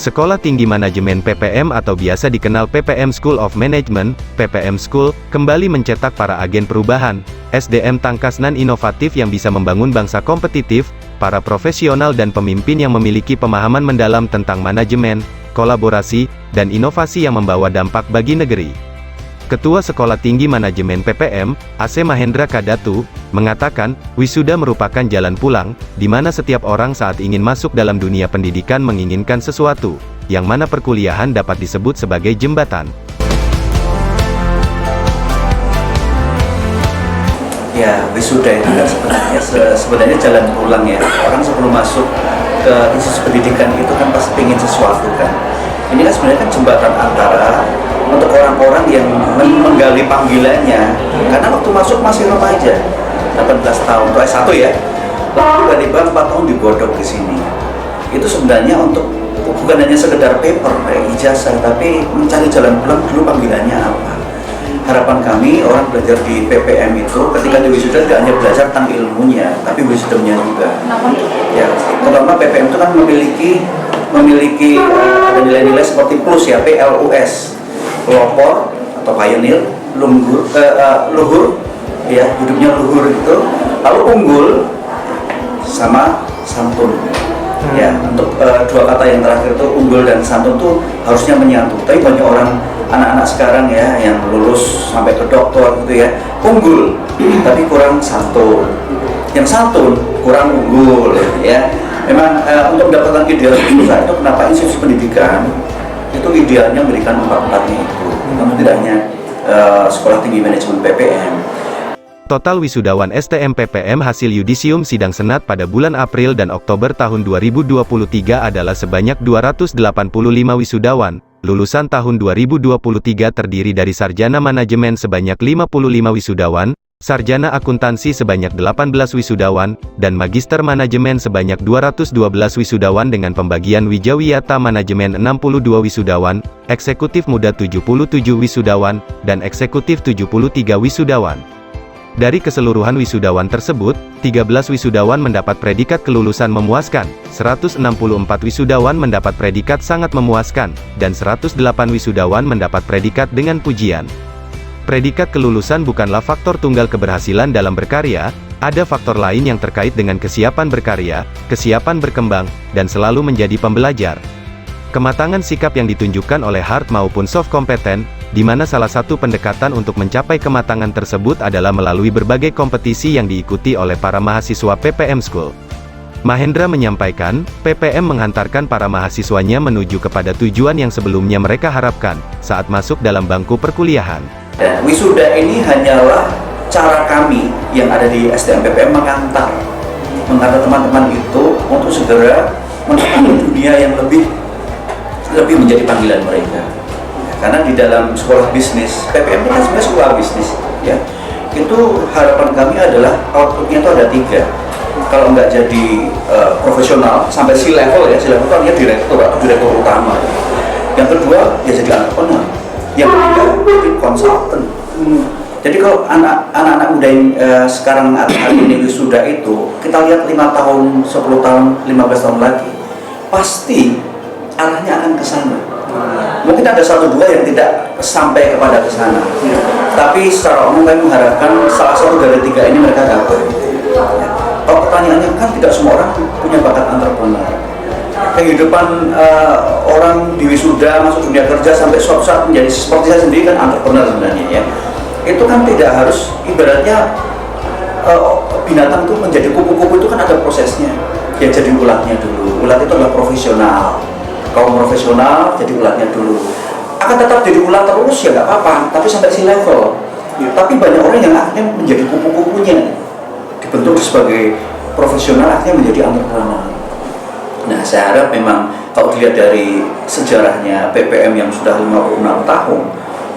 Sekolah Tinggi Manajemen PPM atau biasa dikenal PPM School of Management, PPM School, kembali mencetak para agen perubahan, SDM tangkas dan inovatif yang bisa membangun bangsa kompetitif, para profesional dan pemimpin yang memiliki pemahaman mendalam tentang manajemen, kolaborasi, dan inovasi yang membawa dampak bagi negeri. Ketua Sekolah Tinggi Manajemen PPM, AC Mahendra Kadatu, mengatakan, wisuda merupakan jalan pulang, di mana setiap orang saat ingin masuk dalam dunia pendidikan menginginkan sesuatu, yang mana perkuliahan dapat disebut sebagai jembatan. Ya, wisuda itu kan sebenarnya jalan pulang ya. Orang sebelum masuk ke institusi pendidikan itu kan pasti ingin sesuatu kan. Ini kan sebenarnya kan jembatan antara untuk orang-orang yang menggali panggilannya, karena waktu masuk masih remaja, 18 tahun, atau S1 ya, tiba-tiba 4 tahun digodok di sini. Itu sebenarnya untuk bukan hanya sekedar paper, ijazah, tapi mencari jalan pulang dulu panggilannya apa. Harapan kami orang belajar di PPM itu ketika di wisuda tidak hanya belajar tentang ilmunya, tapi wisdomnya juga. Ya, terutama PPM itu kan memiliki ada nilai-nilai seperti plus ya, PLUS. Pelopor atau pioneer, luhur, ya hidupnya luhur itu, lalu unggul sama santun. Ya, untuk dua kata yang terakhir itu unggul dan santun tuh harusnya menyatu. Tapi banyak orang anak-anak sekarang ya yang lulus sampai ke doktor gitu ya, unggul tapi kurang santun. Yang santun kurang unggul ya. Memang untuk mendapatkan ideal itu kenapa institusi pendidikan itu idealnya memberikan 4-4-nya itu, namun tidak hanya Sekolah Tinggi Manajemen PPM. Total wisudawan STM PPM hasil yudisium sidang Senat pada bulan April dan Oktober tahun 2023 adalah sebanyak 285 wisudawan. Lulusan tahun 2023 terdiri dari sarjana manajemen sebanyak 55 wisudawan, sarjana akuntansi sebanyak 18 wisudawan, dan magister manajemen sebanyak 212 wisudawan dengan pembagian wijawiyata manajemen 62 wisudawan, eksekutif muda 77 wisudawan, dan eksekutif 73 wisudawan. Dari keseluruhan wisudawan tersebut, 13 wisudawan mendapat predikat kelulusan memuaskan, 164 wisudawan mendapat predikat sangat memuaskan, dan 108 wisudawan mendapat predikat dengan pujian. Predikat kelulusan bukanlah faktor tunggal keberhasilan dalam berkarya, ada faktor lain yang terkait dengan kesiapan berkarya, kesiapan berkembang, dan selalu menjadi pembelajar. Kematangan sikap yang ditunjukkan oleh hard maupun soft kompeten, di mana salah satu pendekatan untuk mencapai kematangan tersebut adalah melalui berbagai kompetisi yang diikuti oleh para mahasiswa PPM School. Mahendra menyampaikan, PPM menghantarkan para mahasiswanya menuju kepada tujuan yang sebelumnya mereka harapkan, saat masuk dalam bangku perkuliahan. Dan wisuda ini hanyalah cara kami yang ada di SDM PPM menghantar teman-teman itu untuk segera menuju dunia yang lebih menjadi panggilan mereka. Karena di dalam sekolah bisnis, PPM itu kan sebenarnya sekolah bisnis, ya. Itu harapan kami adalah outputnya itu ada 3. Kalau nggak jadi profesional sampai C-level ya, C-level itu artinya direktur atau direktur utama. Yang kedua, ya jadi entrepreneur. Yang ketiga, jadi konsultan. Jadi kalau anak-anak muda yang sekarang hari ini wisuda itu, kita lihat 5 tahun, 10 tahun, 15 tahun lagi, pasti arahnya akan ke sana. Mungkin ada 1-2 yang tidak sampai kepada ke sana. Tapi secara umum kami mengharapkan salah satu dari 3 ini mereka dapat. Kalau pertanyaannya kan tidak semua orang punya bakat entrepreneur. Kehidupan orang di wisuda masuk dunia kerja sampai suatu saat menjadi seperti saya sendiri kan entrepreneur sebenarnya ya. Itu kan tidak harus ibaratnya binatang itu menjadi kupu-kupu itu kan ada prosesnya. Ya jadi ulatnya dulu. Ulat itu adalah profesional. Kaum profesional jadi ulatnya dulu. Akan tetap jadi ulat terus ya nggak apa-apa. Tapi sampai si level. Ya, tapi banyak orang yang akhirnya menjadi kupu-kupunya. Dibentuk sebagai profesional akhirnya menjadi entrepreneur. Nah, saya harap memang kalau dilihat dari sejarahnya PPM yang sudah 56 tahun,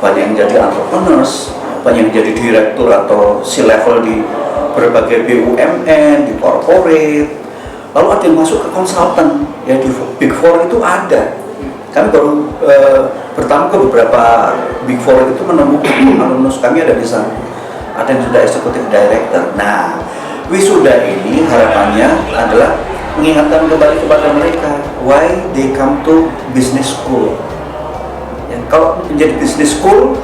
banyak yang jadi entrepreneurs, banyak yang jadi direktur atau C-level di berbagai BUMN, di corporate, lalu ada yang masuk ke konsultan, ya di Big Four itu ada. Kami baru bertamu ke beberapa Big Four itu menemukan alumnus kami ada di sana. Ada yang sudah executive director. Nah, wisuda ini harapannya adalah mengingatkan kembali kepada mereka why they come to business school. Ya, kalau menjadi business school,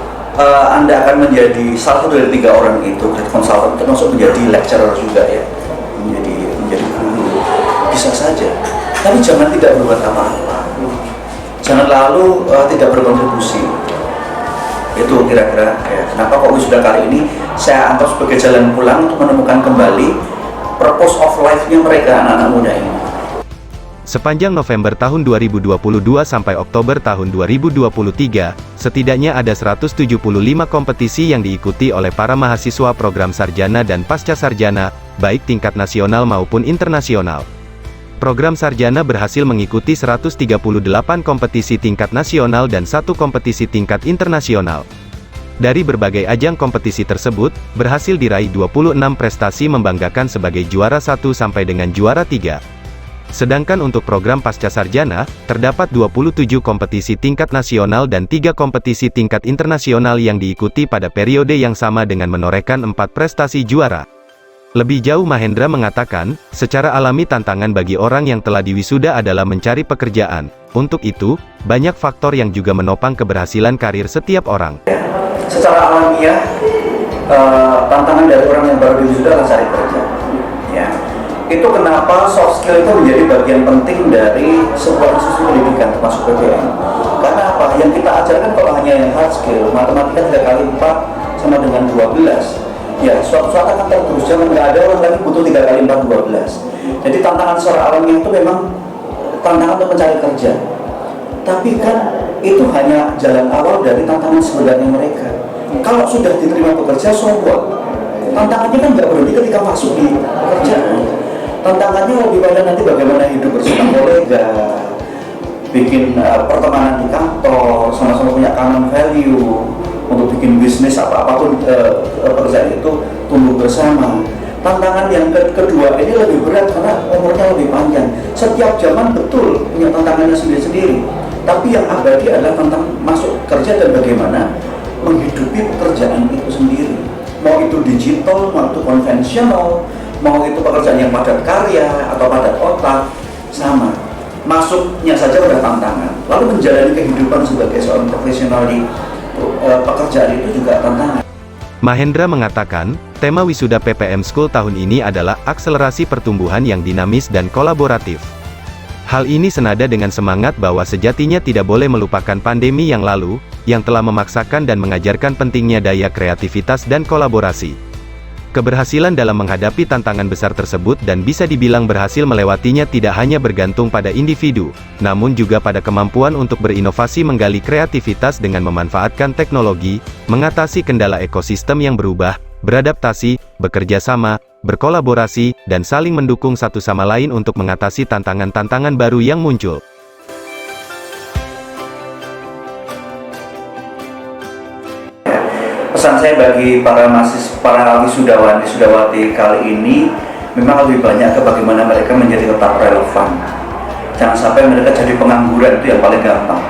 Anda akan menjadi salah satu dari 3 orang itu, konsultan, termasuk menjadi lecturer juga ya, menjadi guru, bisa saja. Tapi jangan tidak berbuat apa-apa, jangan lalu tidak berkontribusi. Itu kira-kira ya, kenapa kok wisuda kali ini saya anggap sebagai jalan pulang untuk menemukan kembali purpose of life-nya mereka, anak-anak muda ini. Sepanjang November tahun 2022 sampai Oktober tahun 2023, setidaknya ada 175 kompetisi yang diikuti oleh para mahasiswa program sarjana dan pasca sarjana, baik tingkat nasional maupun internasional. Program sarjana berhasil mengikuti 138 kompetisi tingkat nasional dan 1 kompetisi tingkat internasional. Dari berbagai ajang kompetisi tersebut, berhasil diraih 26 prestasi membanggakan sebagai juara 1 sampai dengan juara 3. Sedangkan untuk program pasca sarjana, terdapat 27 kompetisi tingkat nasional dan 3 kompetisi tingkat internasional yang diikuti pada periode yang sama dengan menorehkan 4 prestasi juara. Lebih jauh Mahendra mengatakan, secara alami tantangan bagi orang yang telah diwisuda adalah mencari pekerjaan. Untuk itu, banyak faktor yang juga menopang keberhasilan karir setiap orang. Secara alamiah, tantangan dari orang yang baru diwisuda adalah cari kerja. Ya. Itu kenapa soft skill itu menjadi bagian penting dari sebuah institusi pendidikan termasuk PPM. Karena apa? Yang kita ajarkan kalau hanya yang hard skill, matematika 3 kali 4 sama dengan 12. Ya, suatu saat akan terus, jangan nggak ada orang lagi butuh 3 kali 4 12. Jadi tantangan secara alamiah itu memang tantangan untuk mencari kerja. Tapi kan itu hanya jalan awal dari tantangan sebenarnya mereka. Kalau sudah diterima bekerja, so what? Tantangannya kan nggak berhenti ketika masuk di pekerjaan. Tantangannya lebih pada nanti bagaimana hidup bersama kolega, bikin pertemanan di kantor, sama-sama punya common value, untuk bikin bisnis apapun pekerjaan itu tumbuh bersama. Tantangan yang kedua ini lebih berat karena umurnya lebih panjang. Setiap zaman betul punya tantangannya sendiri-sendiri. Tapi yang abadi adalah tentang masuk kerja dan bagaimana menghidupi pekerjaan itu sendiri. Mau itu digital, mau itu konvensional, mau itu pekerjaan yang padat karya atau padat otak, sama. Masuknya saja udah tantangan. Lalu menjalani kehidupan sebagai seorang profesional di pekerjaan itu juga tantangan. Mahendra mengatakan, tema wisuda PPM School tahun ini adalah akselerasi pertumbuhan yang dinamis dan kolaboratif. Hal ini senada dengan semangat bahwa sejatinya tidak boleh melupakan pandemi yang lalu, yang telah memaksakan dan mengajarkan pentingnya daya kreativitas dan kolaborasi. Keberhasilan dalam menghadapi tantangan besar tersebut dan bisa dibilang berhasil melewatinya tidak hanya bergantung pada individu, namun juga pada kemampuan untuk berinovasi menggali kreativitas dengan memanfaatkan teknologi, mengatasi kendala ekosistem yang berubah, beradaptasi, bekerja sama, berkolaborasi, dan saling mendukung satu sama lain untuk mengatasi tantangan-tantangan baru yang muncul. Pesan saya bagi para wisudawan wisudawati kali ini memang lebih banyak ke bagaimana mereka menjadi tetap relevan. Jangan sampai mereka jadi pengangguran, itu yang paling gampang.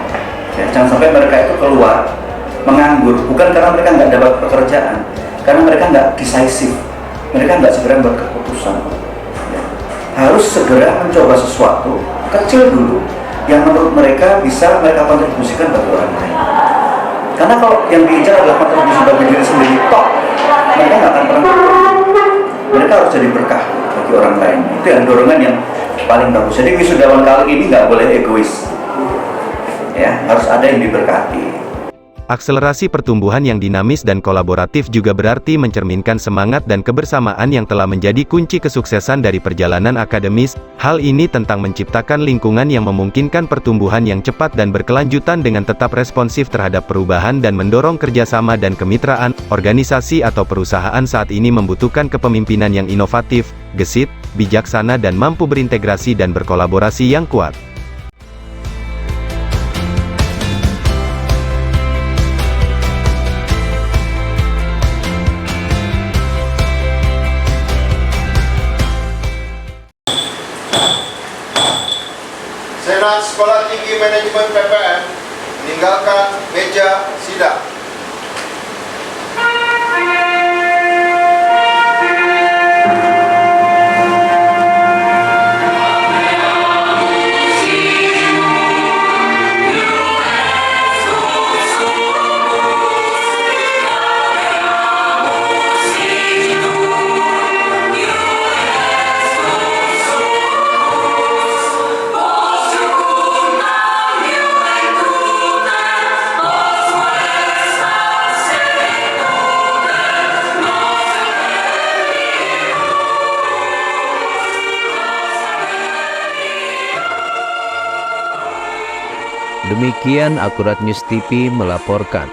Ya, jangan sampai mereka itu keluar menganggur, bukan karena mereka nggak dapat pekerjaan, karena mereka nggak decisive, mereka nggak segera berkeputusan. Ya, harus segera mencoba sesuatu kecil dulu yang menurut mereka bisa mereka kontribusikan bagi orang lain. Karena kalau yang diincar adalah kontribusi bagi diri sendiri, toh mereka nggak akan pernah. Mereka harus jadi berkah bagi orang lain. Itu yang dorongan yang paling bagus. Jadi wisudawan kali ini nggak boleh egois. Ya, harus ada yang diberkati. Akselerasi pertumbuhan yang dinamis dan kolaboratif juga berarti mencerminkan semangat dan kebersamaan yang telah menjadi kunci kesuksesan dari perjalanan akademis. Hal ini tentang menciptakan lingkungan yang memungkinkan pertumbuhan yang cepat dan berkelanjutan dengan tetap responsif terhadap perubahan dan mendorong kerjasama dan kemitraan. Organisasi atau perusahaan saat ini membutuhkan kepemimpinan yang inovatif, gesit, bijaksana dan mampu berintegrasi dan berkolaborasi yang kuat. Senat Sekolah Tinggi Manajemen PPM meninggalkan meja sidang. Demikian Akurat News TV melaporkan.